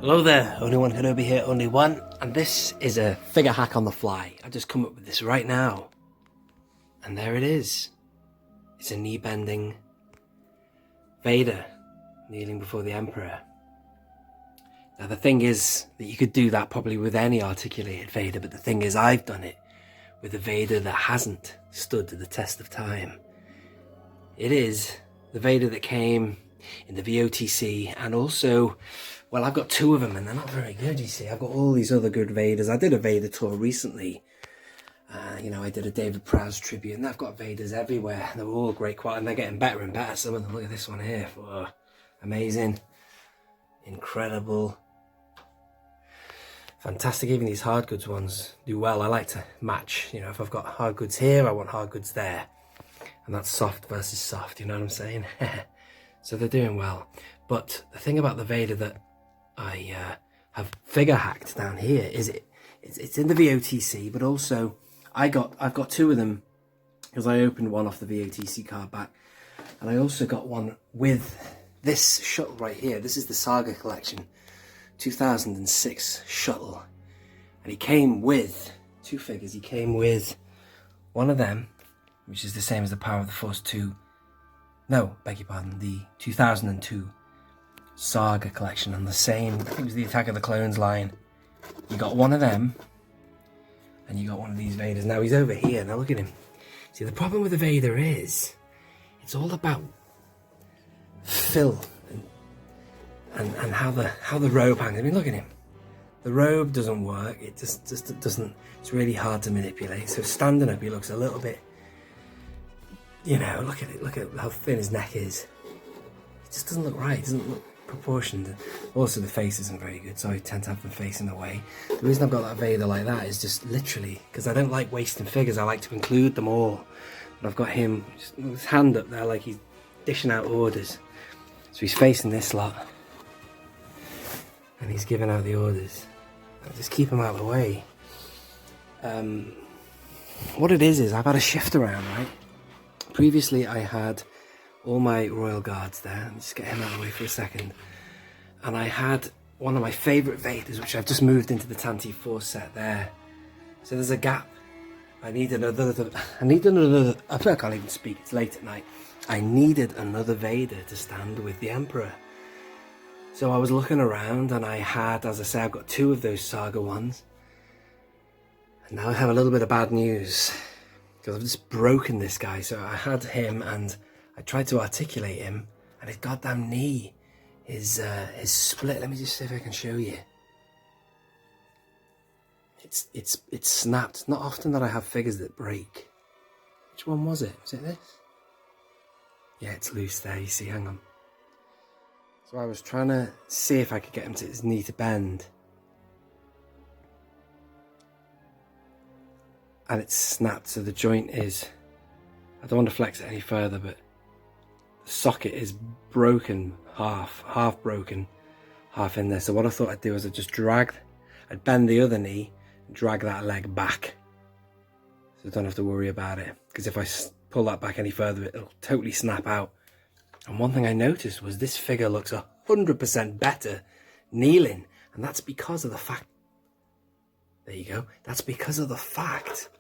Hello there, only one Kenobi here, only one, and this is a figure hack on the fly. I've just come up with this right now, and there it is. It's a knee-bending Vader kneeling before the Emperor. Now the thing is that you could do that probably with any articulated Vader, but the thing is I've done it with a Vader that hasn't stood to the test of time. It is the Vader that came in the VOTC, and also, well, I've got two of them and they're not very good, you see. I've got all these other good Vaders. I did a Vader tour recently. I did a David Prowse tribute, and I've got Vaders everywhere. They're all great quality, and they're getting better and better. Some of them, look at this one here. Oh, amazing. Incredible. Fantastic. Even these hard goods ones do well. I like to match, if I've got hard goods here, I want hard goods there. And that's soft versus soft, you know what I'm saying? So they're doing well. But the thing about the Vader that I have figure hacked down here is it's in the VOTC, but also I've got two of them because I opened one off the VOTC card back, and I also got one with this shuttle right here. This is the Saga Collection 2006 shuttle, and he came with two figures. He came with one of them, which is the same as the Power of the Force 2. No, beg your pardon, the 2002 Saga Collection, and the same, I think it was the Attack of the Clones line. You got one of them, and you got one of these Vaders. Now he's over here, now look at him. See, the problem with the Vader is, it's all about fill and how the robe hangs. I mean, look at him. The robe doesn't work, it just doesn't, it's really hard to manipulate. So standing up, he looks a little bit, look at it, look at how thin his neck is. It just doesn't look right, it doesn't look proportioned. Also, the face isn't very good, so I tend to have them facing away. The reason I've got that Vader like that is just literally because I don't like wasting figures. I like to include them all. But I've got him just with his hand up there like he's dishing out orders. So he's facing this lot, and he's giving out the orders. I just keep him out of the way. What it is I've had a shift around, right? Previously I had all my Royal Guards there. Let me just get him out of the way for a second. And I had one of my favourite Vaders, which I've just moved into the Tantive 4 set there. So there's a gap. I can't even speak, it's late at night. I needed another Vader to stand with the Emperor. So I was looking around, and I had, as I say, I've got two of those Saga ones. And now I have a little bit of bad news, because I've just broken this guy. So I had him, and I tried to articulate him, and his goddamn knee is split. Let me just see if I can show you. It's snapped. Not often that I have figures that break. Which one was it? Was it this? Yeah, it's loose there, you see, hang on. So I was trying to see if I could get him to his knee to bend. And it's snapped, so the joint is, I don't want to flex it any further, but the socket is broken, half broken, half in there. So what I thought I'd do is I'd bend the other knee and drag that leg back. So I don't have to worry about it. Because if I pull that back any further, it'll totally snap out. And one thing I noticed was this figure looks 100% better kneeling. And that's because of the fact, there you go, that's because of the fact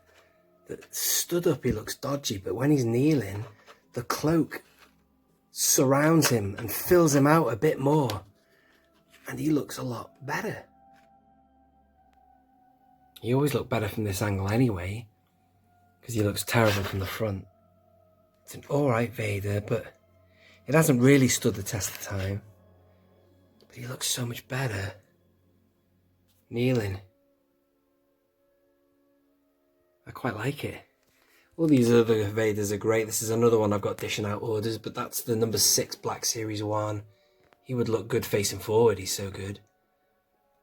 that stood up he looks dodgy, but when he's kneeling, the cloak surrounds him and fills him out a bit more, and he looks a lot better. He always looked better from this angle anyway, because he looks terrible from the front. It's an alright Vader, but it hasn't really stood the test of time. But he looks so much better kneeling. I quite like it. All these other Vaders are great. This is another one I've got dishing out orders, but that's the number 6 Black Series 1. He would look good facing forward, he's so good.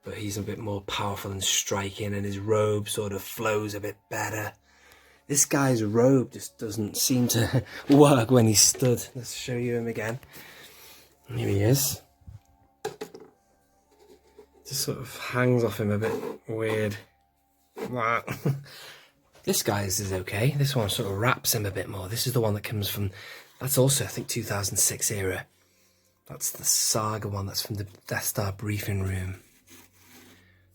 But he's a bit more powerful and striking, and his robe sort of flows a bit better. This guy's robe just doesn't seem to work when he's stood. Let's show you him again. Here he is. Just sort of hangs off him a bit weird. This guy's is okay. This one sort of wraps him a bit more. This is the one that comes from, that's also I think 2006 era. That's the Saga one, that's from the Death Star briefing room.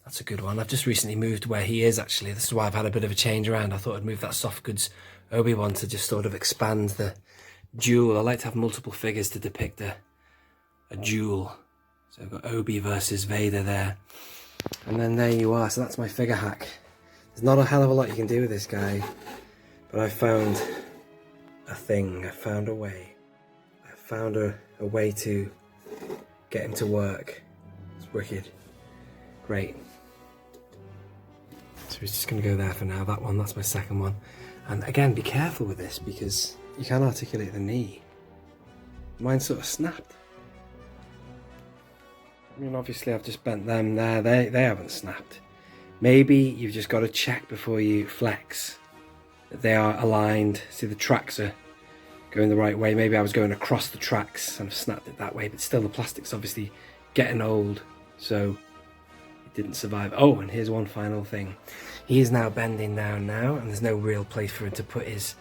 That's a good one. I've just recently moved where he is, actually. This is why I've had a bit of a change around. I thought I'd move that soft goods Obi-Wan to just sort of expand the duel. I like to have multiple figures to depict a duel. So I've got Obi versus Vader there. And then there you are. So that's my figure hack. There's not a hell of a lot you can do with this guy. But I found a thing. I found a way. I found a way to get him to work. It's wicked. Great. So he's just going to go there for now. That one, that's my second one. And again, be careful with this because you can't articulate the knee. Mine sort of snapped. I mean, obviously I've just bent them there. They haven't snapped. Maybe you've just got to check before you flex that they are aligned. See, the tracks are going the right way. Maybe I was going across the tracks and I've snapped it that way, but still the plastic's obviously getting old. So didn't survive. Oh, and here's one final thing. He is now bending down now, and there's no real place for him to put his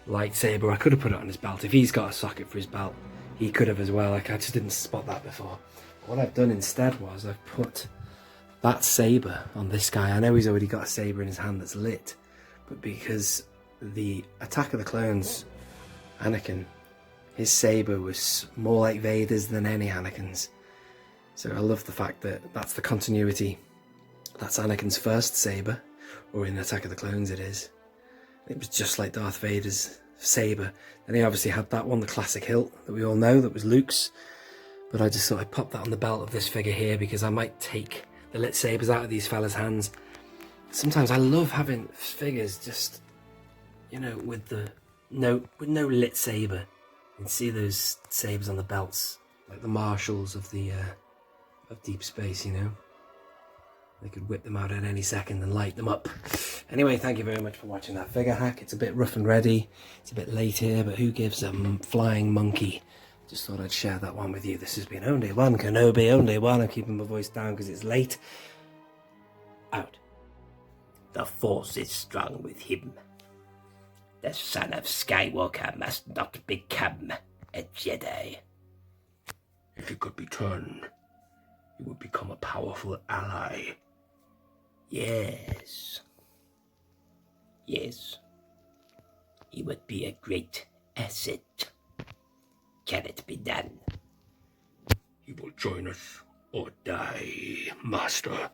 lightsaber. I could have put it on his belt. If he's got a socket for his belt, he could have as well. Like, I just didn't spot that before. What I've done instead was I've put that saber on this guy. I know he's already got a saber in his hand that's lit, but because the Attack of the Clones Anakin, his saber was more like Vader's than any Anakin's. So I love the fact that that's the continuity. That's Anakin's first saber, or in Attack of the Clones it is. It was just like Darth Vader's saber. And he obviously had that one, the classic hilt that we all know, that was Luke's. But I just thought I'd pop that on the belt of this figure here because I might take the lit sabers out of these fellas' hands. Sometimes I love having figures just, you know, with no lit saber. You can see those sabers on the belts, like the marshals of the of deep space, you know. They could whip them out at any second and light them up. Anyway, thank you very much for watching that figure hack. It's a bit rough and ready. It's a bit late here, but who gives a flying monkey? Just thought I'd share that one with you. This has been Only One Kenobi, Only One. I'm keeping my voice down because it's late. Out. The Force is strong with him. The son of Skywalker must not become a Jedi. If he could be turned, he would become a powerful ally. Yes. Yes. He would be a great asset. Can it be done? He will join us or die, Master.